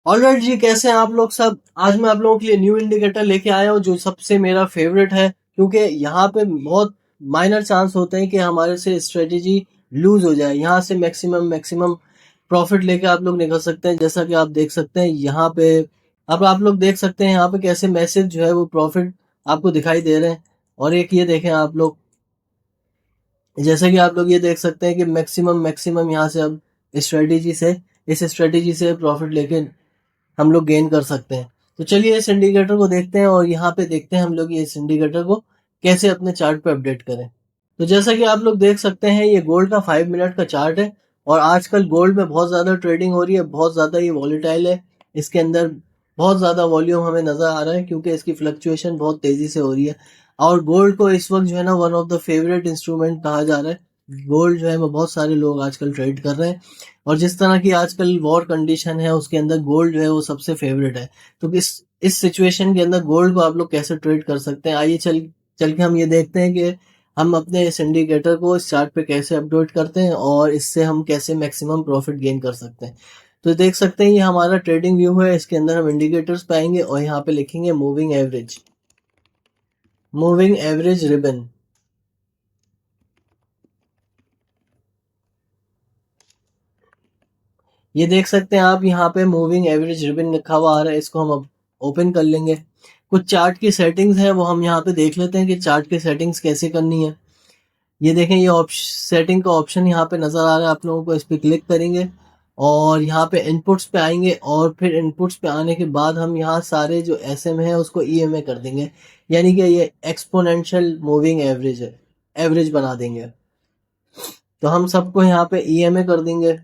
Alright जी, कैसे हैं आप लोग सब। आज मैं आप लोगों के लिए न्यू इंडिकेटर लेके आया हूँ जो सबसे मेरा फेवरेट है, क्योंकि यहाँ पे बहुत माइनर चांस होते हैं कि हमारे से स्ट्रेटेजी लूज हो जाए। यहाँ से मैक्सिमम मैक्सिमम प्रॉफिट लेके आप लोग निकल सकते हैं। जैसा कि आप देख सकते हैं यहाँ पे, अब आप लोग देख सकते हैं यहाँ पे कैसे मैसेज जो है वो प्रॉफिट आपको दिखाई दे रहे हैं। और एक ये देखें आप लोग, जैसे कि आप लोग ये देख सकते हैं कि मैक्सिमम मैक्सिमम यहाँ से अब स्ट्रेटेजी से इस स्ट्रेटेजी से प्रॉफिट लेके हम लोग गेन कर सकते हैं। तो चलिए इस इंडिकेटर को देखते हैं और यहाँ पे देखते हैं हम लोग ये इस इंडिकेटर को कैसे अपने चार्ट पे अपडेट करें। तो जैसा कि आप लोग देख सकते हैं ये गोल्ड का 5 मिनट का चार्ट है। और आजकल गोल्ड में बहुत ज़्यादा ट्रेडिंग हो रही है, बहुत ज़्यादा ये वॉलेटाइल है। इसके अंदर बहुत ज़्यादा वॉल्यूम हमें नज़र आ रहा है क्योंकि इसकी फ्लक्चुएशन बहुत तेज़ी से हो रही है। और गोल्ड को इस वक्त जो है ना one of the favourite instrument कहा जा रहा है। गोल्ड जो है वो बहुत सारे लोग आजकल ट्रेड कर रहे हैं। और जिस तरह की आजकल वॉर कंडीशन है उसके अंदर गोल्ड जो है वो सबसे फेवरेट है। तो इस सिचुएशन के अंदर गोल्ड को आप लोग कैसे ट्रेड कर सकते हैं, आइए चल चल के हम ये देखते हैं कि हम अपने इस इंडिकेटर को इस चार्ट पे कैसे अपडेट करते हैं और इससे हम कैसे मैक्सिमम प्रॉफिट गेन कर सकते हैं। तो देख सकते हैं ये हमारा ट्रेडिंग व्यू है। इसके अंदर हम इंडिकेटर्स पाएंगे और यहाँ पे लिखेंगे मूविंग एवरेज रिबन। ये देख सकते हैं आप, यहाँ पे मूविंग एवरेज रिबन लिखा हुआ आ रहा है। इसको हम अब ओपन कर लेंगे। कुछ चार्ट की सेटिंग्स है वो हम यहाँ पे देख लेते हैं कि चार्ट की सेटिंग्स कैसे करनी है। ये देखें, ये सेटिंग का ऑप्शन यहाँ पे नज़र आ रहा है आप लोगों को। इस पर क्लिक करेंगे और यहाँ पे इनपुट्स पे आएंगे और फिर इनपुट्स पे आने के बाद हम यहाँ सारे जो एस एम है उसको ई एम ए कर देंगे। यानी कि ये एक्सपोनेंशियल मूविंग एवरेज है, एवरेज बना देंगे। तो हम सबको यहाँ पे ई एम ए कर देंगे।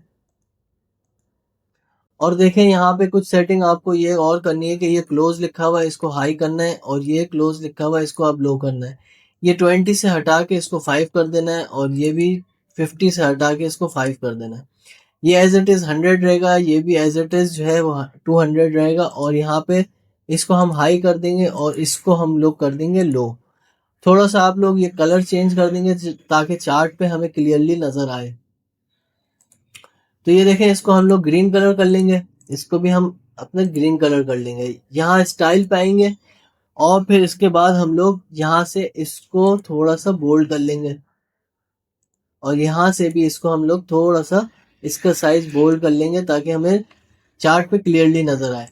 और देखें यहाँ पे कुछ सेटिंग आपको ये और करनी है कि ये क्लोज लिखा हुआ है इसको हाई करना है और ये क्लोज लिखा हुआ है इसको आप लो करना है। ये 20 से हटा के इसको 5 कर देना है और ये भी 50 से हटा के इसको 5 कर देना है। ये एज इट इज 100 रहेगा, ये भी एज इट इज जो है वो 200 रहेगा। और यहाँ पे इसको हम हाई कर देंगे और इसको हम लोग कर देंगे लो। थोड़ा सा आप लोग ये कलर चेंज कर देंगे ताकि चार्ट पे हमें क्लियरली नजर आए। तो ये देखें, इसको हम लोग ग्रीन कलर कर लेंगे। इसको भी हम अपने ग्रीन कलर कर लेंगे। यहाँ स्टाइल पाएंगे और फिर इसके बाद हम लोग यहाँ से इसको थोड़ा सा बोल्ड कर लेंगे और यहाँ से भी इसको हम लोग थोड़ा सा इसका साइज बोल्ड कर लेंगे ताकि हमें चार्ट पे क्लियरली नजर आए।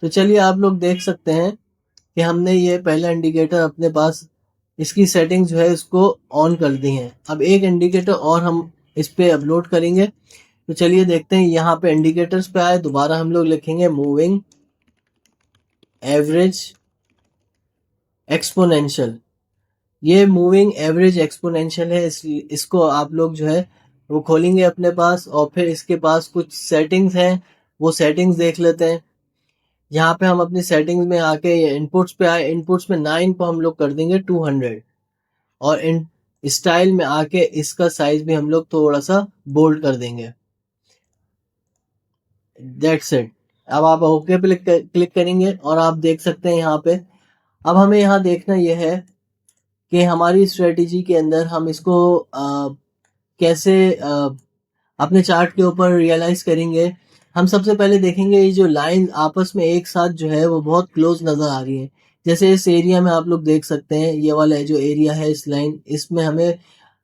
तो चलिए आप लोग देख सकते हैं कि हमने ये पहला इंडिकेटर अपने पास इसकी सेटिंग जो है इसको ऑन कर दी है। अब एक इंडिकेटर और हम इस पे अपलोड करेंगे। तो चलिए देखते हैं, यहाँ पे इंडिकेटर्स पे आए, दोबारा हम लोग लिखेंगे मूविंग एवरेज एक्सपोनेंशियल। ये मूविंग एवरेज एक्सपोनेंशियल है। इसको आप लोग जो है वो खोलेंगे अपने पास और फिर इसके पास कुछ सेटिंग्स हैं, वो सेटिंग्स देख लेते हैं। यहाँ पे हम अपनी सेटिंग्स में आके इनपुट्स पे आए, इनपुट्स में 9 को हम लोग कर देंगे 200 और इन स्टाइल में आके इसका साइज भी हम लोग थोड़ा सा बोल्ड कर देंगे। That's it. अब आप ओके पे क्लिक करेंगे और आप देख सकते हैं यहाँ पे। अब हमें यहाँ देखना यह है कि हमारी स्ट्रेटेजी के अंदर हम इसको कैसे अपने चार्ट के ऊपर रियलाइज करेंगे। हम सबसे पहले देखेंगे ये जो लाइन आपस में एक साथ जो है वो बहुत क्लोज नजर आ रही है। जैसे इस एरिया में आप लोग देख सकते हैं, ये वाला जो एरिया है इस लाइन, इसमें हमें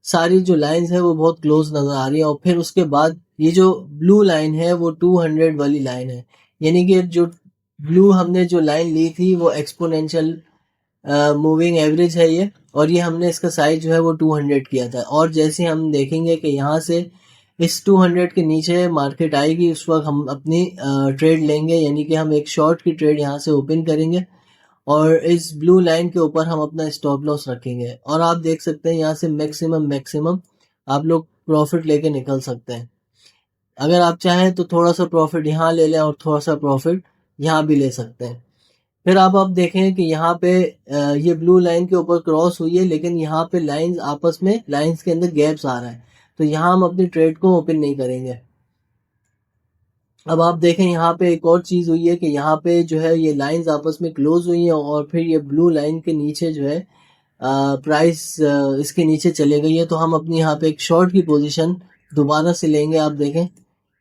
सारी जो लाइंस है वो बहुत क्लोज नजर आ रही है। और फिर उसके बाद ये जो ब्लू लाइन है वो 200 वाली लाइन है। यानी कि जो ब्लू हमने जो लाइन ली थी वो एक्सपोनेंशियल मूविंग एवरेज है ये। और ये हमने इसका साइज जो है वो 200 किया था। और जैसे हम देखेंगे कि यहाँ से इस 200 के नीचे मार्केट आएगी, उस वक्त हम अपनी ट्रेड लेंगे। यानी कि हम एक शॉर्ट की ट्रेड यहाँ से ओपन करेंगे और इस ब्लू लाइन के ऊपर हम अपना स्टॉप लॉस रखेंगे। और आप देख सकते हैं यहाँ से मैक्सिमम मैक्सिमम आप लोग प्रॉफिट लेके निकल सकते हैं। अगर आप चाहें तो थोड़ा सा प्रॉफिट यहाँ ले लें और थोड़ा सा प्रॉफिट यहाँ भी ले सकते हैं। फिर आप देखें कि यहाँ पे ये ब्लू लाइन के ऊपर क्रॉस हुई है, लेकिन यहाँ पे लाइंस आपस में लाइंस के अंदर गैप्स आ रहा है। तो यहाँ हम अपनी ट्रेड को ओपन नहीं करेंगे। अब आप देखें यहाँ पे एक और चीज हुई है कि यहाँ पे जो है ये लाइंस आपस में क्लोज हुई हैं और फिर ये ब्लू लाइन के नीचे जो है प्राइस इसके नीचे चले गई है। तो हम अपनी यहाँ पे एक शॉर्ट की पोजीशन दोबारा से लेंगे। आप देखें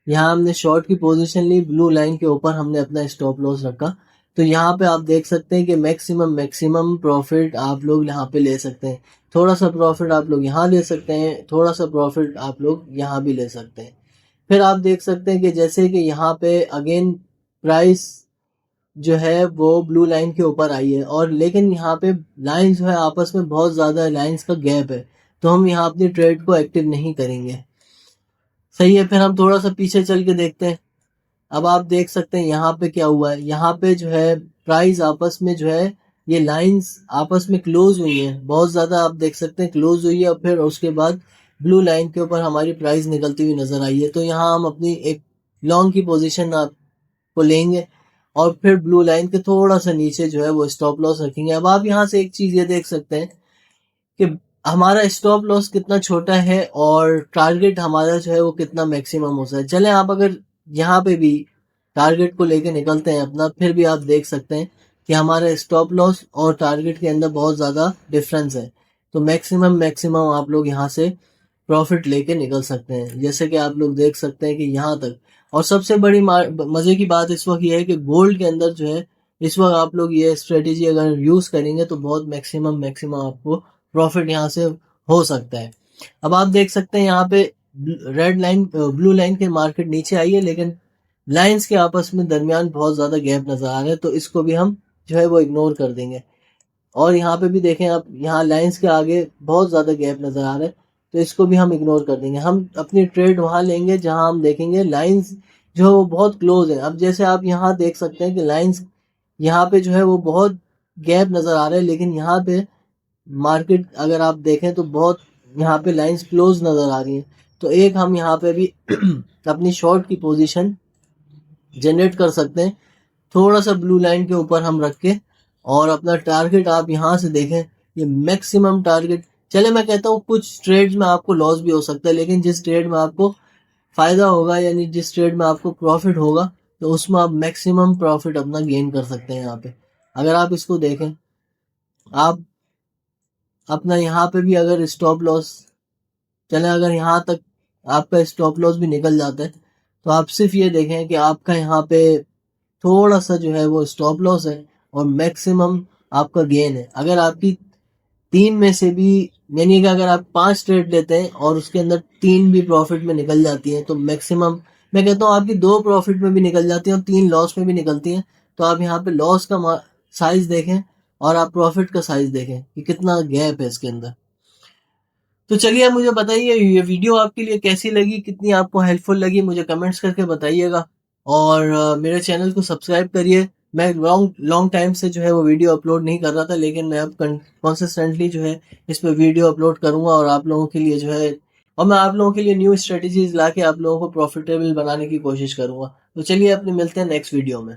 यहाँ हमने शॉर्ट की पोजीशन ली, ब्लू लाइन के ऊपर हमने अपना स्टॉप लॉस रखा। तो यहाँ पे आप देख सकते हैं कि मैक्सिमम प्रॉफिट आप लोग यहाँ पे ले सकते हैं। थोड़ा सा प्रॉफिट आप लोग यहाँ ले सकते हैं, थोड़ा सा प्रॉफिट आप लोग यहाँ भी ले सकते हैं। फिर आप देख सकते हैं कि जैसे कि यहाँ पे अगेन प्राइस जो है वो ब्लू लाइन के ऊपर आई है, और लेकिन यहाँ पे लाइन जो है आपस में बहुत ज़्यादा लाइंस का गैप है, तो हम यहाँ अपनी ट्रेड को एक्टिव नहीं करेंगे। सही है। फिर हम थोड़ा सा पीछे चल के देखते हैं। अब आप देख सकते हैं यहाँ पे क्या हुआ है। यहाँ पे जो है प्राइस आपस में जो है ये लाइंस आपस में क्लोज हुई हैं, बहुत ज़्यादा आप देख सकते हैं क्लोज हुई है, और फिर उसके बाद ब्लू लाइन के ऊपर हमारी प्राइस निकलती हुई नज़र आई है। तो यहाँ हम अपनी एक लॉन्ग की पोजीशन आपको लेंगे, और फिर ब्लू लाइन के थोड़ा सा नीचे जो है वो स्टॉप लॉस रखेंगे। अब आप यहाँ से एक चीज़ ये देख सकते हैं कि हमारा स्टॉप लॉस कितना छोटा है और टारगेट हमारा जो है वो कितना मैक्सिमम हो सकता है। चले आप अगर यहाँ पे भी टारगेट को लेके निकलते हैं अपना, फिर भी आप देख सकते हैं कि हमारा स्टॉप लॉस और टारगेट के अंदर बहुत ज़्यादा डिफरेंस है। तो मैक्सिमम आप लोग यहाँ से प्रॉफिट लेके निकल सकते हैं, जैसे कि आप लोग देख सकते हैं कि यहाँ तक। और सबसे बड़ी मज़े की बात इस वक्त ये है कि गोल्ड के अंदर जो है इस वक्त आप लोग ये स्ट्रेटेजी अगर यूज़ करेंगे तो बहुत मैक्सिमम आपको प्रॉफिट यहाँ से हो सकता है। अब आप देख सकते हैं यहाँ पे रेड लाइन ब्लू लाइन के मार्केट नीचे आई है, लेकिन लाइंस के आपस में दरमियान बहुत ज़्यादा गैप नज़र आ रहा है, तो इसको भी हम जो है वो इग्नोर कर देंगे। और यहाँ पे भी देखें आप, यहाँ लाइंस के आगे बहुत ज़्यादा गैप नज़र आ रहा है, तो इसको भी हम इग्नोर कर देंगे। हम अपनी ट्रेड वहाँ लेंगे जहाँ हम देखेंगे लाइंस जो है वो बहुत क्लोज है। अब जैसे आप यहाँ देख सकते हैं कि लाइंस यहाँ पे जो है वो बहुत गैप नज़र आ रहा है, लेकिन यहाँ पे मार्केट अगर आप देखें तो बहुत यहाँ पे लाइंस क्लोज नज़र आ रही हैं। तो एक हम यहाँ पे भी अपनी शॉर्ट की पोजीशन जनरेट कर सकते हैं, थोड़ा सा ब्लू लाइन के ऊपर हम रख के। और अपना टारगेट आप यहाँ से देखें, ये मैक्सिमम टारगेट। चले मैं कहता हूँ कुछ ट्रेड्स में आपको लॉस भी हो सकता है, लेकिन जिस ट्रेड में आपको फायदा होगा यानी जिस ट्रेड में आपको प्रॉफिट होगा, तो उसमें आप मैक्सिमम प्रॉफिट अपना गेन कर सकते हैं। यहाँ पे अगर आप इसको देखें, आप अपना यहाँ पे भी अगर स्टॉप लॉस, चले अगर यहाँ तक आपका स्टॉप लॉस भी निकल जाता है, तो आप सिर्फ ये देखें कि आपका यहाँ पे थोड़ा सा जो है वो स्टॉप लॉस है और मैक्सिमम आपका गेन है। अगर आपकी तीन में से भी, यानी कि अगर आप 5 ट्रेड लेते हैं और उसके अंदर 3 भी प्रॉफिट में निकल जाती हैं, तो मैक्सिमम मैं कहता हूँ आपकी 2 प्रॉफिट में भी निकल जाती हैं और 3 लॉस में भी निकलती हैं। तो आप यहाँ पे लॉस का साइज देखें और आप प्रॉफिट का साइज देखें कि कितना गैप है इसके अंदर। तो चलिए आप मुझे बताइए ये वीडियो आपके लिए कैसी लगी, कितनी आपको हेल्पफुल लगी, मुझे कमेंट्स करके बताइएगा। और मेरे चैनल को सब्सक्राइब करिए। मैं लॉन्ग लॉन्ग टाइम से जो है वो वीडियो अपलोड नहीं कर रहा था, लेकिन मैं अब कंसिस्टेंटली जो है इस पर वीडियो अपलोड करूंगा और आप लोगों के लिए जो है, और मैं आप लोगों के लिए न्यू स्ट्रेटजीज ला के आप लोगों को प्रॉफिटेबल बनाने की कोशिश करूंगा। तो चलिए अपने मिलते हैं नेक्स्ट वीडियो में।